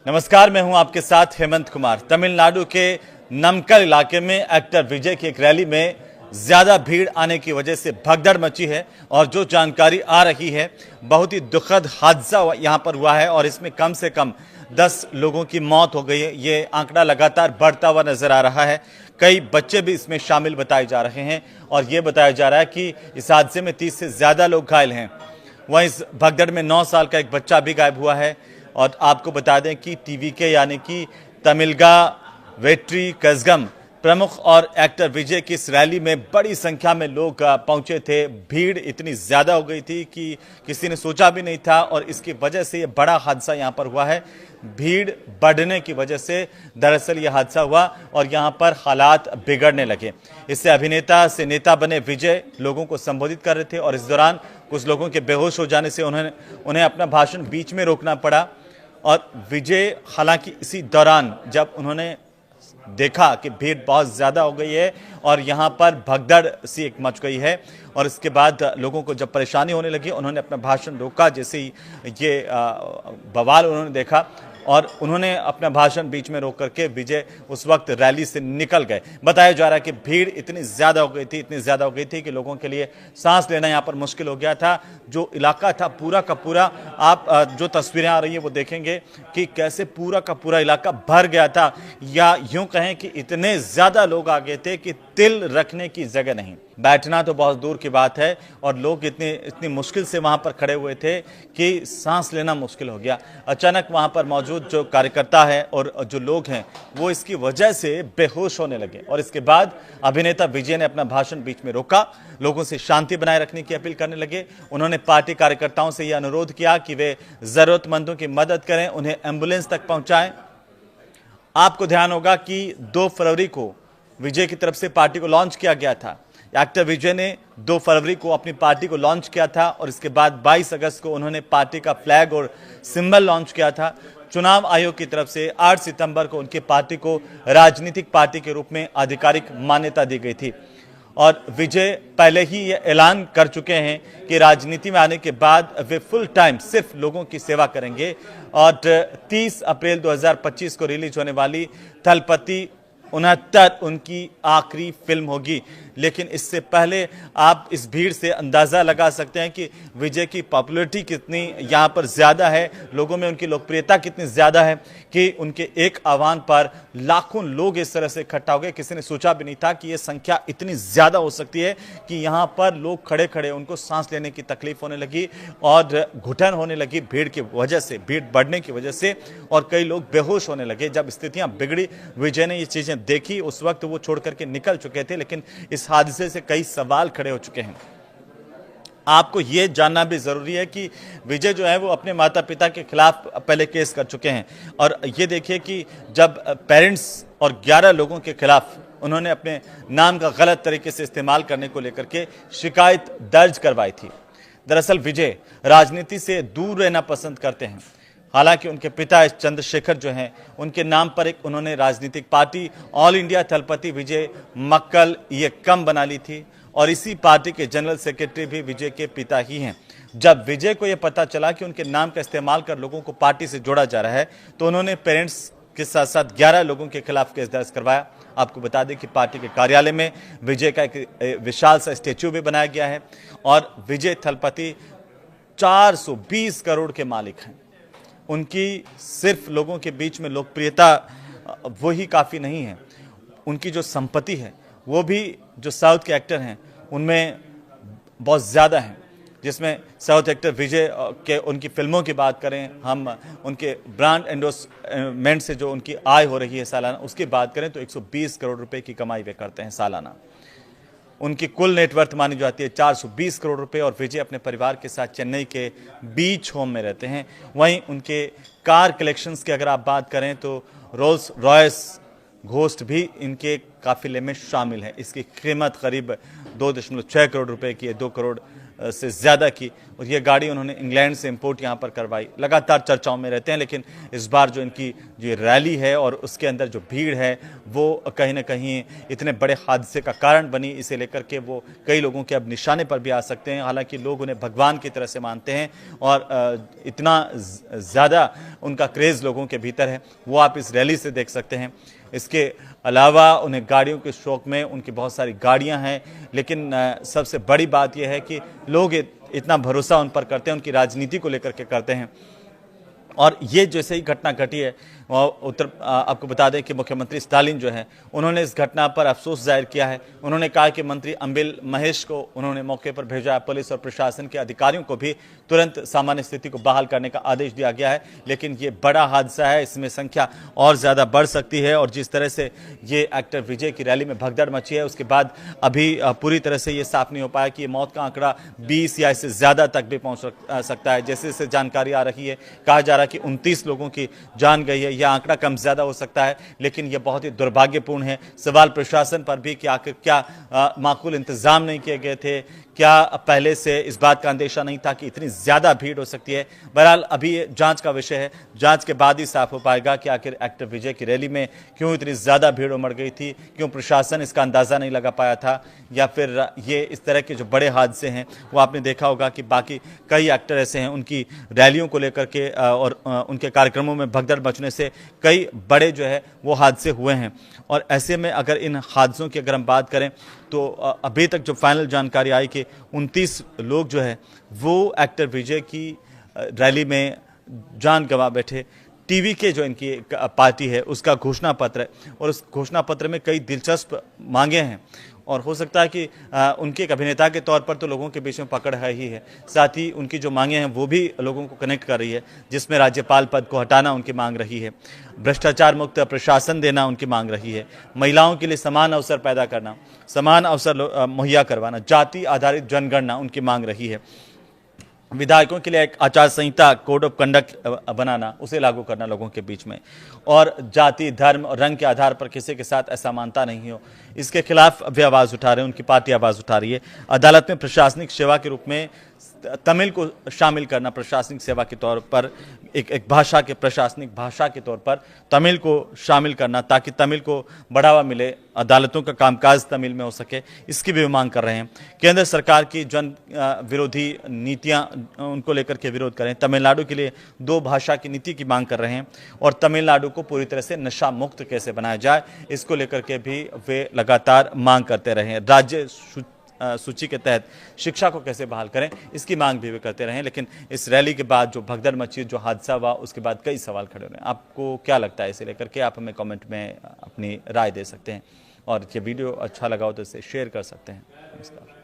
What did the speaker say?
नमस्कार, मैं हूं आपके साथ हेमंत कुमार। तमिलनाडु के नमक्कल इलाके में एक्टर विजय की एक रैली में ज्यादा भीड़ आने की वजह से भगदड़ मची है और जो जानकारी आ रही है, बहुत ही दुखद हादसा यहां पर हुआ है और इसमें कम से कम 10 लोगों की मौत हो गई है। ये आंकड़ा लगातार बढ़ता हुआ नजर आ रहा है। कई बच्चे भी इसमें शामिल बताए जा रहे हैं और ये बताया जा रहा है कि इस हादसे में 30 से ज्यादा लोग घायल हैं। वहीं इस भगदड़ में 9 साल का एक बच्चा भी गायब हुआ है। और आपको बता दें कि टीवीके यानी कि तमिलगा वेट्री कज़गम प्रमुख और एक्टर विजय की इस रैली में बड़ी संख्या में लोग पहुंचे थे। भीड़ इतनी ज्यादा हो गई थी कि किसी ने सोचा भी नहीं था और इसकी वजह से ये बड़ा हादसा यहां पर हुआ है। भीड़ बढ़ने की वजह से दरअसल ये हादसा हुआ और यहां पर हालात बिगड़ने लगे। इससे अभिनेता से नेता बने विजय लोगों को संबोधित कर रहे थे और इस दौरान कुछ लोगों के बेहोश हो जाने से उन्हें अपना भाषण बीच में रोकना पड़ा। और विजय हालांकि इसी दौरान जब उन्होंने देखा कि भीड़ बहुत ज्यादा हो गई है और यहां पर भगदड़ सी एक मच गई है और इसके बाद लोगों को जब परेशानी होने लगी, उन्होंने अपना भाषण रोका। जैसे ही ये बवाल उन्होंने देखा और उन्होंने अपना भाषण बीच में रोक करके विजय उस वक्त रैली से निकल गए। बताया जा रहा है कि भीड़ इतनी ज्यादा हो गई थी कि लोगों के लिए सांस लेना यहां पर मुश्किल हो गया था। जो इलाका था पूरा का पूरा, आप जो तस्वीरें आ रही है वो देखेंगे कि कैसे पूरा का पूरा इलाका भर गया था, या यूं कहें कि इतने ज्यादा लोग आ गए थे कि तिल रखने की जगह नहीं, बैठना तो बहुत दूर की बात है। और लोग इतनी मुश्किल से वहां पर खड़े हुए थे कि सांस लेना मुश्किल हो गया। अचानक वहां पर मौजूद जो कार्यकर्ता है और जो लोग हैं वो इसकी वजह से बेहोश होने लगे और इसके बाद अभिनेता विजय ने अपना भाषण बीच में रोका, लोगों से शांति बनाए रखने की अपील करने लगे। उन्होंने पार्टी कार्यकर्ताओं से यह अनुरोध किया कि वे जरूरतमंदों की मदद करें, उन्हें एम्बुलेंस तक पहुंचाएं। आपको ध्यान होगा कि 2 फरवरी को विजय की तरफ से पार्टी को लॉन्च किया गया था। एक्टर विजय ने 2 फरवरी को अपनी पार्टी को लॉन्च किया था और इसके बाद 22 अगस्त को उन्होंने पार्टी का फ्लैग और सिंबल लॉन्च किया था। चुनाव आयोग की तरफ से 8 सितंबर को उनकी पार्टी को राजनीतिक पार्टी के रूप में आधिकारिक मान्यता दी गई थी और विजय पहले ही ये ऐलान कर चुके हैं कि राजनीति में आने के बाद वे फुल टाइम सिर्फ लोगों की सेवा करेंगे। और 30 अप्रैल 2025 को रिलीज होने वाली थलपति 69 उनकी आखिरी फिल्म होगी। लेकिन इससे पहले आप इस भीड़ से अंदाजा लगा सकते हैं कि विजय की पॉपुलैरिटी कितनी यहां पर ज्यादा है, लोगों में उनकी लोकप्रियता कितनी ज्यादा है कि उनके एक आह्वान पर लाखों लोग इस तरह से इकट्ठा हो गए। किसी ने सोचा भी नहीं था कि यह संख्या इतनी ज्यादा हो सकती है कि यहां पर लोग खड़े खड़े उनको सांस लेने की तकलीफ होने लगी और घुटन होने लगी भीड़ की वजह से, भीड़ बढ़ने की वजह से, और कई लोग बेहोश होने लगे। जब स्थितियां बिगड़ी, विजय ने ये चीजें देखी, उस वक्त वो छोड़ करके निकल चुके थे, लेकिन इस हादसे से कई सवाल खड़े हो चुके हैं। आपको यह जानना भी जरूरी है कि विजय जो है वो अपने माता पिता के खिलाफ पहले केस कर चुके हैं और ये देखिए कि जब पेरेंट्स और 11 लोगों के खिलाफ उन्होंने अपने नाम का गलत तरीके से इस्तेमाल करने को लेकर के शिकायत दर्ज करवाई थी। दरअसल विजय राजनीति से दूर रहना पसंद करते हैं। हालांकि उनके पिता चंद्रशेखर जो हैं, उनके नाम पर एक उन्होंने राजनीतिक पार्टी ऑल इंडिया थलपति विजय मक्कल ये कम बना ली थी और इसी पार्टी के जनरल सेक्रेटरी भी विजय के पिता ही हैं। जब विजय को यह पता चला कि उनके नाम का इस्तेमाल कर लोगों को पार्टी से जोड़ा जा रहा है, तो उन्होंने पेरेंट्स के साथ साथ 11 लोगों के खिलाफ केस दर्ज करवाया। आपको बता दें कि पार्टी के कार्यालय में विजय का एक विशाल सा स्टेच्यू भी बनाया गया है और विजय थलपति 420 करोड़ के मालिक हैं। उनकी सिर्फ लोगों के बीच में लोकप्रियता वो ही काफ़ी नहीं है, उनकी जो संपत्ति है वो भी जो साउथ के एक्टर हैं उनमें बहुत ज़्यादा है। जिसमें साउथ एक्टर विजय के उनकी फिल्मों की बात करें, हम उनके ब्रांड एंडोर्समेंट से जो उनकी आय हो रही है सालाना, उसकी बात करें तो 120 करोड़ रुपए की कमाई वे करते हैं सालाना। उनकी कुल नेटवर्थ मानी जाती है 420 करोड़ रुपए और विजय अपने परिवार के साथ चेन्नई के बीच होम में रहते हैं। वहीं उनके कार कलेक्शंस की अगर आप बात करें तो रोल्स रॉयस घोस्ट भी इनके काफिले में शामिल है। इसकी कीमत करीब 2.6 करोड़ रुपए की है, 2 करोड़ से ज़्यादा की, और ये गाड़ी उन्होंने इंग्लैंड से इंपोर्ट यहाँ पर करवाई। लगातार चर्चाओं में रहते हैं, लेकिन इस बार जो इनकी जो रैली है और उसके अंदर जो भीड़ है वो कहीं ना कहीं इतने बड़े हादसे का कारण बनी, इसे लेकर के वो कई लोगों के अब निशाने पर भी आ सकते हैं। हालांकि लोग उन्हें भगवान की तरह से मानते हैं और इतना ज़्यादा उनका क्रेज़ लोगों के भीतर है, वो आप इस रैली से देख सकते हैं। इसके अलावा उन्हें गाड़ियों के शौक में उनकी बहुत सारी गाड़ियां हैं, लेकिन सबसे बड़ी बात यह है कि लोग इतना भरोसा उन पर करते हैं, उनकी राजनीति को लेकर के करते हैं। और ये जैसे ही घटना घटी है, आपको बता दें कि मुख्यमंत्री स्टालिन जो है उन्होंने इस घटना पर अफसोस जाहिर किया है। उन्होंने कहा कि मंत्री अंबिल महेश को उन्होंने मौके पर भेजा है। पुलिस और प्रशासन के अधिकारियों को भी तुरंत सामान्य स्थिति को बहाल करने का आदेश दिया गया है। लेकिन ये बड़ा हादसा है, इसमें संख्या और ज़्यादा बढ़ सकती है। और जिस तरह से ये एक्टर विजय की रैली में भगदड़ मची है, उसके बाद अभी पूरी तरह से ये साफ नहीं हो पाया कि ये मौत का आंकड़ा 20 या इससे ज़्यादा तक भी पहुँच सकता है। जैसे जैसे जानकारी आ रही है, कहा जा रहा है कि 29 लोगों की जान गई है। यह आंकड़ा कम ज्यादा हो सकता है, लेकिन यह बहुत ही दुर्भाग्यपूर्ण है। सवाल प्रशासन पर भी कि आखिर क्या माकूल इंतजाम नहीं किए गए थे, क्या पहले से इस बात का अंदेशा नहीं था कि इतनी ज्यादा भीड़ हो सकती है। बहरहाल अभी ये जांच का विषय है, जांच के बाद ही साफ हो पाएगा कि आखिर एक्टर विजय की रैली में क्यों इतनी ज्यादा भीड़ उमड़ गई थी, क्यों प्रशासन इसका अंदाजा नहीं लगा पाया था, या फिर ये इस तरह के जो बड़े हादसे हैं वो आपने देखा होगा कि बाकी कई एक्टर ऐसे हैं, उनकी रैलियों को लेकर के और उनके कार्यक्रमों में भगदड़ मचने से कई बड़े जो है वो हादसे हुए हैं। और ऐसे में अगर इन हादसों की अगर हम बात करें तो अभी तक जो फाइनल जानकारी आई कि 29 लोग जो है वो एक्टर विजय की रैली में जान गंवा बैठे। टीवी के जो इनकी पार्टी है उसका घोषणा पत्र है, और उस घोषणा पत्र में कई दिलचस्प मांगे हैं, और हो सकता है कि उनके एक अभिनेता के तौर पर तो लोगों के बीच में पकड़ है ही है, साथ ही उनकी जो मांगे हैं वो भी लोगों को कनेक्ट कर रही है, जिसमें राज्यपाल पद को हटाना उनकी मांग रही है, भ्रष्टाचार मुक्त प्रशासन देना उनकी मांग रही है, महिलाओं के लिए समान अवसर पैदा करना, समान अवसर मुहैया करवाना, जाति आधारित जनगणना उनकी मांग रही है, विधायकों के लिए एक आचार संहिता कोड ऑफ कंडक्ट बनाना, उसे लागू करना लोगों के बीच में, और जाति धर्म और रंग के आधार पर किसी के साथ असमानता नहीं हो, इसके खिलाफ वे आवाज़ उठा रहे हैं, उनकी पार्टी आवाज़ उठा रही है। अदालत में प्रशासनिक सेवा के रूप में तमिल को शामिल करना, प्रशासनिक सेवा के तौर पर एक भाषा के प्रशासनिक भाषा के तौर पर तमिल को शामिल करना, ताकि तमिल को बढ़ावा मिले, अदालतों का कामकाज तमिल में हो सके, इसकी भी मांग कर रहे हैं। केंद्र सरकार की जन विरोधी नीतियां उनको लेकर के विरोध करें। तमिलनाडु के लिए 2 भाषा की नीति की मांग कर रहे हैं, और तमिलनाडु को पूरी तरह से नशा मुक्त कैसे बनाया जाए, इसको लेकर के भी वे लगातार मांग करते रहे हैं। राज्य सूची के तहत शिक्षा को कैसे बहाल करें, इसकी मांग भी वे करते रहे। लेकिन इस रैली के बाद जो भगदड़ मची, जो हादसा हुआ, उसके बाद कई सवाल खड़े हो रहे हैं। आपको क्या लगता है इसे लेकर के? आप हमें कमेंट में अपनी राय दे सकते हैं, और ये वीडियो अच्छा लगा हो तो इसे शेयर कर सकते हैं। नमस्कार।